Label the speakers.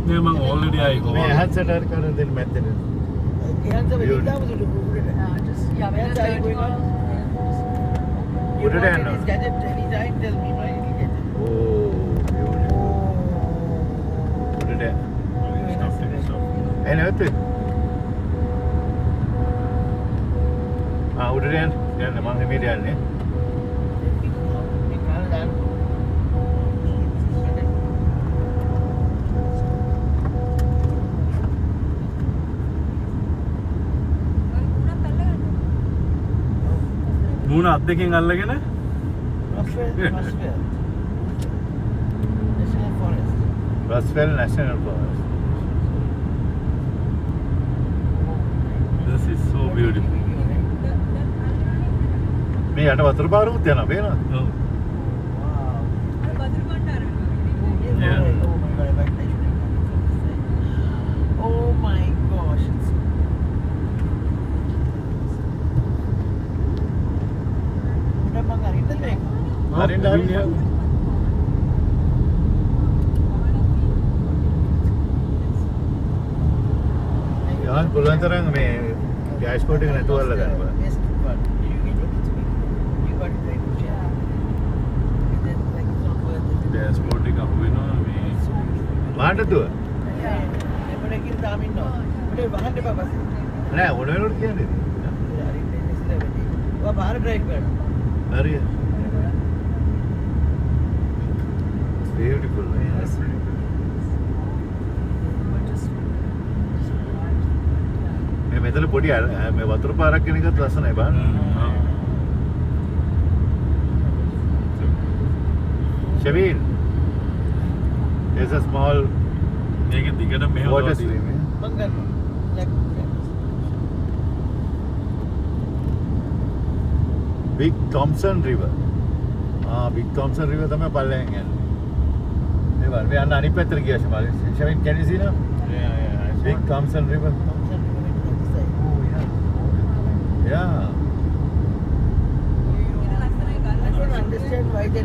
Speaker 1: මේ මම already ආයි
Speaker 2: මේ
Speaker 1: කොහොමද?
Speaker 2: ඇහත් සටහන් කරන දෙන්න මැත්තේ. Udah deh, no? Oh, beautiful. Udah deh. Enak tu. Udah deh. Jangan memang ini dia ni.
Speaker 1: මූණ අත් දෙකෙන් අල්ලගෙන
Speaker 2: Roswell National Forest.
Speaker 1: this is so beautiful.
Speaker 2: මේ යට වතුර පාරුත් යනවා පේනවද?
Speaker 1: ඔව්.
Speaker 3: Oh my gosh. Udah mangarin dah lek.
Speaker 2: හරින්න හරින්න. යාන් පුළුවන් තරම් මේ ඩෑෂ්බෝඩ් එක නැතුව අල්ල ගන්න බෑ.
Speaker 3: Best part. You get it. You got it right. Yeah. And then like it's not worth it.
Speaker 1: Dashboard එක අහු වෙනවා මේ
Speaker 2: මාටදුව?
Speaker 3: Yeah. එපඩ කිල් දාම ඉන්නවා. උඩේ වහන්න එපා පස්සේ.
Speaker 2: නෑ ඕන වෙනකොට කියන්නේ.
Speaker 3: හරි ටෙනිස් ලෙවලේ. ඔයා බාහිර ඩ්‍රයිව් කරන්න.
Speaker 2: හරිය. Beautiful, man. That's මේ මෙතන පොඩි මේ වතුර පාරක් කියන එකත් ලස්සනයි බලන්න. Shavin, there's a small
Speaker 1: මේක දිගට මෙහෙම
Speaker 2: water stream.
Speaker 3: මං ගන්නවා.
Speaker 2: Big Thompson River. Big Thompson River තමයි පල්ලෙන් යන්නේ. මේ බලන්න මේ අන්න අනිත් පැත්තට ගියා ශමාල්. Shavin, can you see now?
Speaker 1: Yeah.
Speaker 2: Big Thompson River. Yeah.
Speaker 3: I don't understand why they